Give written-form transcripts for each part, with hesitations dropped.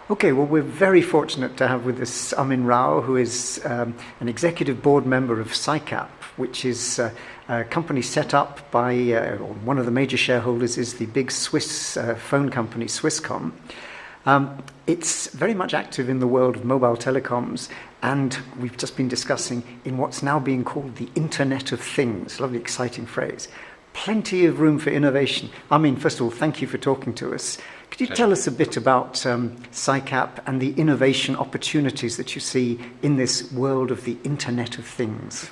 Okay, well, we're very fortunate to have with us Armin Rau, who is an executive board member of SICAP, which is a company set up by one of the major shareholders is the big Swiss phone company, Swisscom. It's very much active in the world of mobile telecoms, and we've just been discussing in what's now being called the Internet of Things. Lovely, exciting phrase. Plenty of room for innovation. Armin, first of all, thank you for talking to us. Could you tell us a bit about SICAP and the innovation opportunities that you see in this world of the Internet of Things?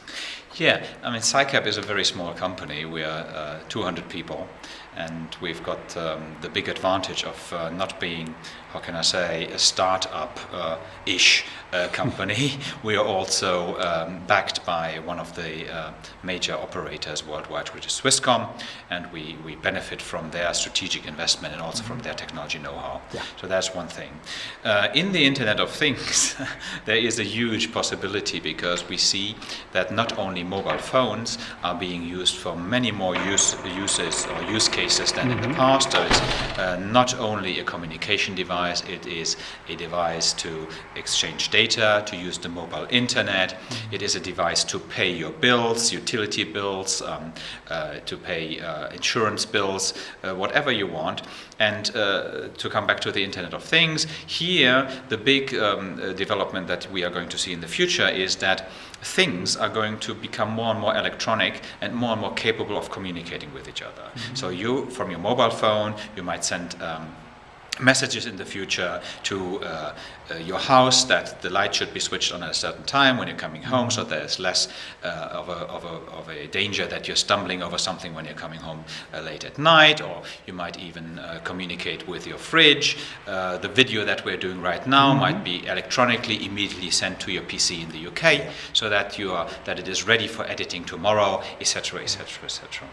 Yeah, I mean, Cycap is a very small company. We are 200 people, and we've got the big advantage of not being, how can I say, a start-up-ish company. We are also backed by one of the major operators worldwide, which is Swisscom, and we benefit from their strategic investment and also from their technology know-how. Yeah. So that's one thing. In the Internet of Things, there is a huge possibility because we see that not only mobile phones are being used for many more uses or use cases than in the past. So it's not only a communication device, it is a device to exchange data, to use the mobile internet. It is a device to pay your bills, utility bills, to pay insurance bills, whatever you want. And to come back to the Internet of Things, here the big development that we are going to see in the future is that things are going to become more and more electronic and more capable of communicating with each other. So you, from your mobile phone, you might send messages in the future to your house that the light should be switched on at a certain time when you're coming home, so there's less of a danger that you're stumbling over something when you're coming home late at night. Or you might even communicate with your fridge. The video that we're doing right now might be electronically immediately sent to your PC in the UK, so that it is ready for editing tomorrow, etc., etc., etc.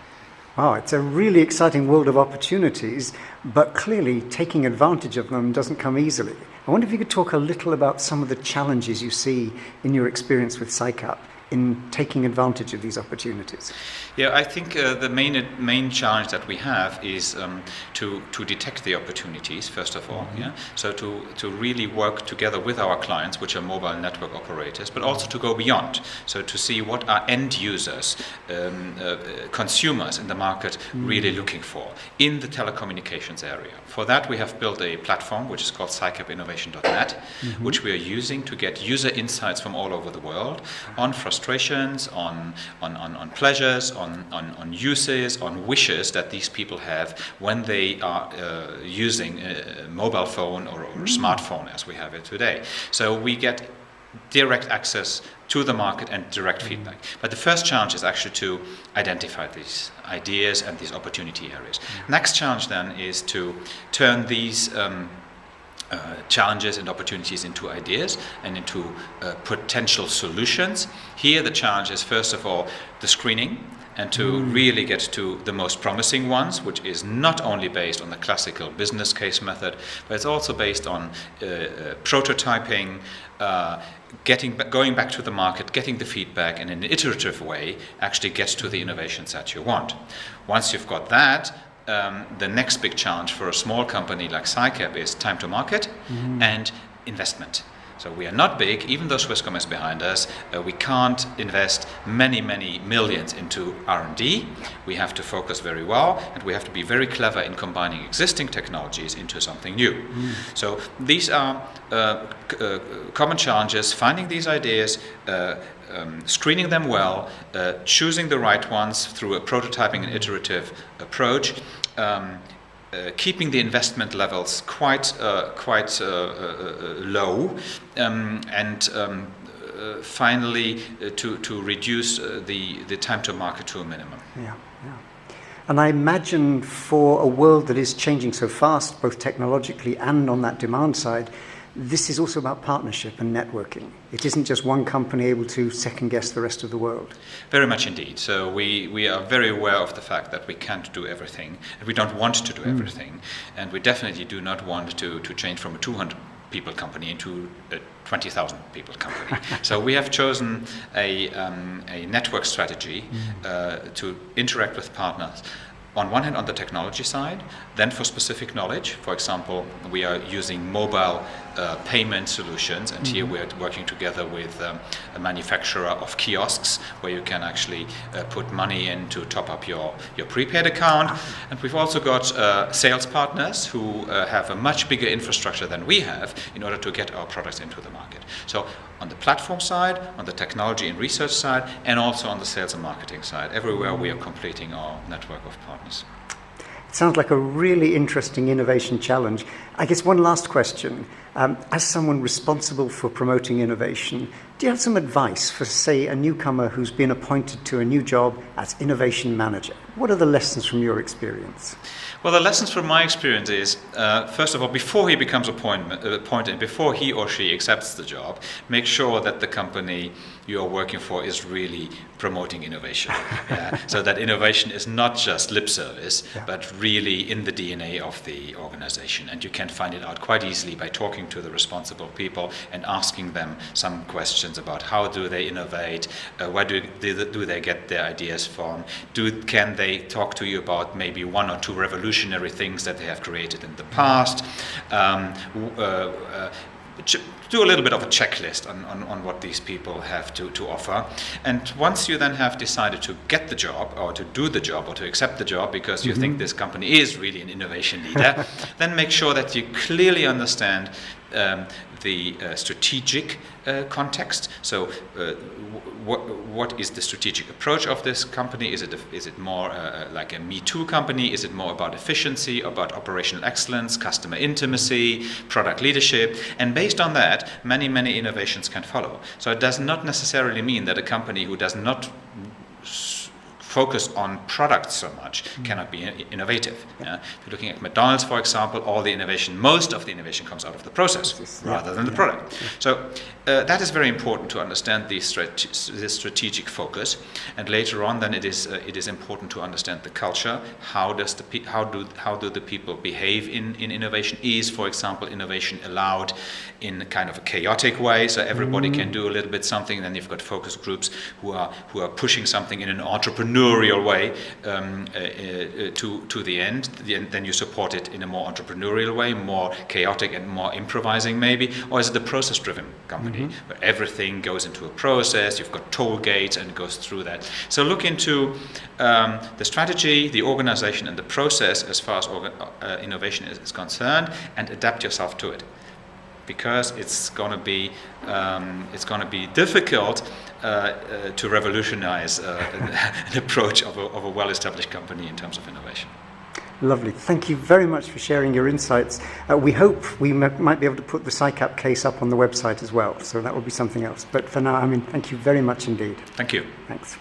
Wow, it's a really exciting world of opportunities, but clearly taking advantage of them doesn't come easily. I wonder if you could talk a little about some of the challenges you see in your experience with SICAP in taking advantage of these opportunities. Yeah, I think the main challenge that we have is to detect the opportunities, first of all. Yeah, so to really work together with our clients, which are mobile network operators, but also to go beyond. So to see what are end users, consumers in the market really looking for in the telecommunications area. For that, we have built a platform which is called cycapinnovation.net, which we are using to get user insights from all over the world on frustrations, on pleasures, on uses, on wishes that these people have when they are using a mobile phone or a smartphone as we have it today. So we get direct access to the market and direct feedback. But the first challenge is actually to identify these ideas and these opportunity areas. Next challenge then is to turn these challenges and opportunities into ideas and into potential solutions. Here the challenge is first of all the screening, and to really get to the most promising ones, which is not only based on the classical business case method, but it's also based on prototyping, going back to the market, getting the feedback, and in an iterative way actually get to the innovations that you want. Once you've got that, the next big challenge for a small company like SICAP is time to market and investment. So we are not big, even though Swisscom is behind us, we can't invest many millions into R&D. We have to focus very well, and we have to be very clever in combining existing technologies into something new. So these are common challenges: finding these ideas, screening them well, choosing the right ones through a prototyping and iterative approach, keeping the investment levels quite low, and finally to reduce the time to market to a minimum. Yeah. And I imagine for a world that is changing so fast, both technologically and on that demand side, this is also about partnership and networking. It isn't just one company able to second-guess the rest of the world. Very much indeed. So we are very aware of the fact that we can't do everything, and we don't want to do everything, and we definitely do not want to change from a 200 people company into a 20,000 people company. So we have chosen a network strategy to interact with partners. On one hand, on the technology side, then for specific knowledge. For example, we are using mobile payment solutions, and here we're working together with a manufacturer of kiosks where you can actually put money in to top up your prepaid account. And we've also got sales partners who have a much bigger infrastructure than we have in order to get our products into the market. So on the platform side, on the technology and research side, and also on the sales and marketing side, everywhere we are completing our network of partners. It sounds like a really interesting innovation challenge. I guess one last question. As someone responsible for promoting innovation, do you have some advice for, say, a newcomer who's been appointed to a new job as innovation manager? What are the lessons from your experience? Well, the lessons from my experience is, first of all, before he becomes appointed, before he or she accepts the job, make sure that the company you are working for is really promoting innovation. So that innovation is not just lip service, but really in the DNA of the organization. And you can find it out quite easily by talking to the responsible people and asking them some questions about how do they innovate, where do they get their ideas from, can they talk to you about maybe one or two revolutionary things that they have created in the past. Do a little bit of a checklist on what these people have to offer. And once you then have decided to get the job or to do the job or to accept the job because you think this company is really an innovation leader, then make sure that you clearly understand the strategic context. So what is the strategic approach of this company? Is it more like a Me Too company? Is it more about efficiency, about operational excellence, customer intimacy, product leadership? And based on that, many innovations can follow. So it does not necessarily mean that a company who does not focus on products so much cannot be innovative. If you're looking at McDonald's, for example, most of the innovation comes out of the process rather than the product. So that is very important to understand the strategic focus. And later on, then it is important to understand the culture. How do the people behave in innovation? Is, for example, innovation allowed in kind of a chaotic way, so everybody can do a little bit something? And then you've got focus groups who are pushing something in an entrepreneurial way to the end. Then you support it in a more entrepreneurial way, more chaotic and more improvising maybe. Or is it a process-driven company where everything goes into a process? You've got toll gates and it goes through that. So look into the strategy, the organization, and the process as far as innovation is concerned, and adapt yourself to it. Because it's going to be difficult to revolutionize an approach of a well-established company in terms of innovation. Lovely. Thank you very much for sharing your insights. We hope we might be able to put the SICAP case up on the website as well, so that will be something else. But for now, thank you very much indeed. Thank you. Thanks.